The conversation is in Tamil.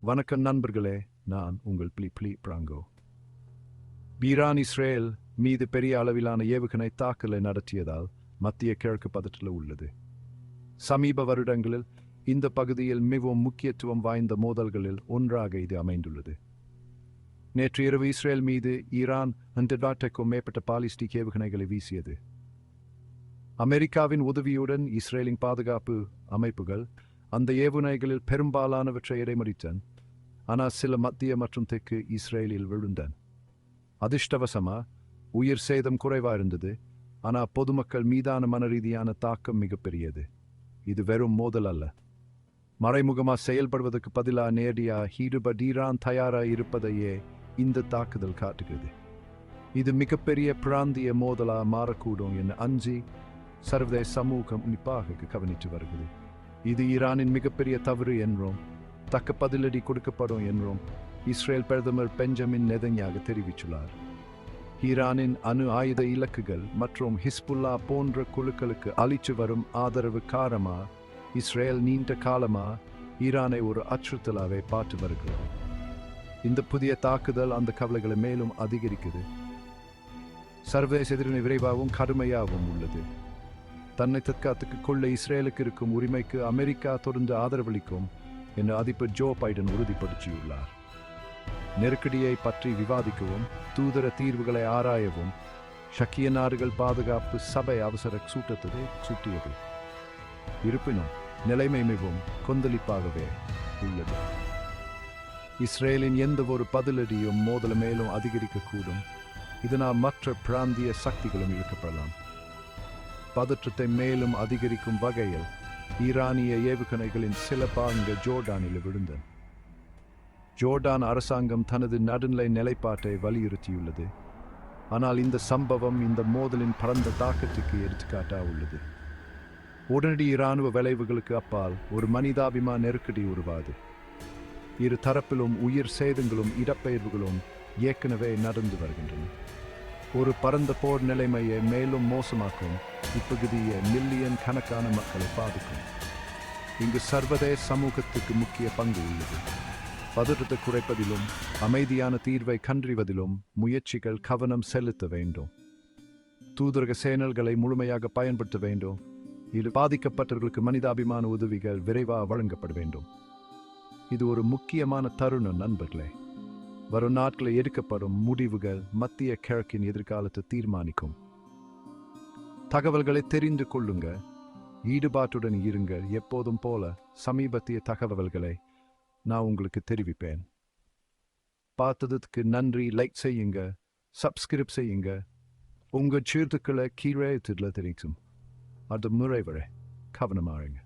வணக்கம் நண்பர்களே, நான் உங்கள் பிளி பிராங்கோ. ஈரான் இஸ்ரேல் மீது பெரிய அளவிலான ஏவுகணை தாக்குதலை நடத்தியதால் மத்திய கிழக்கு பதற்றத்தில் உள்ளது. சமீப வருடங்களில் இந்த பகுதியில் மிகவும் முக்கியத்துவம் வாய்ந்த மோதல்களில் ஒன்றாக இது அமைந்துள்ளது. நேற்று இரவு இஸ்ரேல் மீது ஈரான் 100க்கும் மேற்பட்ட பாலிஸ்டிக் ஏவுகணைகளை வீசியது. அமெரிக்காவின் உதவியுடன் இஸ்ரேலின் பாதுகாப்பு அமைப்புகள் அந்த ஏவுகணைகளில் பெரும்பாலானவற்றை இடைமறித்தன. ஆனால் சில மத்திய மற்றும் தெற்கு இஸ்ரேலில் விழுந்தன. அதிர்ஷ்டவசமா உயிர் சேதம் குறைவாக இருந்தது. ஆனால் பொதுமக்கள் மீதான மனரீதியான தாக்கம் மிகப்பெரியது. இது வெறும் மோதல் அல்ல, மறைமுகமாக செயல்படுவதற்கு பதிலாக நேரடியாக ஈடுபட தயாராக இருப்பதையே இந்த தாக்குதல் காட்டுகிறது. இது மிகப்பெரிய பிராந்திய மோதலாக மாறக்கூடும் என அஞ்சி சர்வதேச சமூகம் உன்னிப்பாக கவனித்து வருகிறது. இது ஈரானின் மிகப்பெரிய தவறு என்றும் தக்க பதிலடி கொடுக்கப்படும் என்றும் இஸ்ரேல் பிரதமர் பெஞ்சமின் நெதன்யாகு தெரிவித்துள்ளார். ஈரானின் அணு ஆயுத இலக்குகள் மற்றும் ஹிஸ்புல்லா போன்ற குழுக்களுக்கு அளித்து வரும் ஆதரவு காரணமாக இஸ்ரேல் நீண்ட காலமாக ஈரானை ஒரு அச்சுறுத்தலாகவே பார்த்து வருகிறது. இந்த புதிய தாக்குதல் அந்த கவலைகளை மேலும் அதிகரிக்குது. சர்வதேச எதிர்வினை விரைவாகவும் கடுமையாகவும் உள்ளது. தன்னை தற்காத்துக்கு கொள்ள இஸ்ரேலுக்கு இருக்கும் உரிமைக்கு அமெரிக்கா தொடர்ந்து ஆதரவளிக்கும் என அதிபர் ஜோ பைடன் உறுதிப்படுத்தியுள்ளார். நெருக்கடியை பற்றி விவாதிக்கவும் தூதர தீர்வுகளை ஆராயவும் ஷக்கிய நாடுகள் பாதுகாப்பு சபை அவசர கூட்டத்தை சுட்டியது. இருப்பினும் நிலைமை மிகவும் கொந்தளிப்பாகவே உள்ளது. இஸ்ரேலின் எந்த ஒரு பதிலடியும் மோதல மேலும் அதிகரிக்கக்கூடும். இதனால் மற்ற பிராந்திய சக்திகளும் இழுக்கப்படலாம். பதற்றத்தை மேலும் அதிகரிக்கும் வகையில் ஈரானிய ஏவுகணைகளின் சில பாகங்கள் ஜோர்டானில் விழுந்தன. ஜோர்டான் அரசாங்கம் தனது நடுநிலை நிலைப்பாட்டை வலியுறுத்தியுள்ளது. ஆனால் இந்த சம்பவம் இந்த மோதலின் பரந்த தாக்கத்துக்கு எடுத்துக்காட்டாக உள்ளது. உடனடி இராணுவ விளைவுகளுக்கு அப்பால் ஒரு மனிதாபிமான நெருக்கடி உருவாது. இரு தரப்பிலும் உயிர் சேதங்களும் இடப்பெயர்வுகளும் ஏற்கனவே நடந்து வருகின்றன. ஒரு பரந்த போர் நிலைமையை மேலும் மோசமாக்கும் இப்பகுதியை மில்லியன் கணக்கான மக்களை பாதிக்கும். இங்கு சர்வதேச சமூகத்துக்கு முக்கிய பங்கு உள்ளது. பதற்றத்தை குறைப்பதிலும் அமைதியான தீர்வை கண்டறிவதிலும் முயற்சிகள் கவனம் செலுத்த வேண்டும். தூதரக சேனல்களை முழுமையாக பயன்படுத்த வேண்டும். இது பாதிக்கப்பட்டவர்களுக்கு மனிதாபிமான உதவிகள் விரைவாக வழங்கப்பட வேண்டும். இது ஒரு முக்கியமான தருணம் நண்பர்களே. வரும் நாட்களில் எடுக்கப்படும் முடிவுகள் மத்திய கிழக்கின் எதிர்காலத்தை தீர்மானிக்கும். தகவல்களை தெரிந்து கொள்ளுங்க, ஈடுபாட்டுடன் இருங்கள். எப்போதும் போல சமீபத்திய தகவல்களை நான் உங்களுக்கு தெரிவிப்பேன். பார்த்ததுக்கு நன்றி. லைக் செய்யுங்க, சப்ஸ்கிரைப் செய்யுங்க. உங்கள் சீர்துக்களை கீழே தெரிவிக்கும். அது முறை வரை கவனமாறுங்க.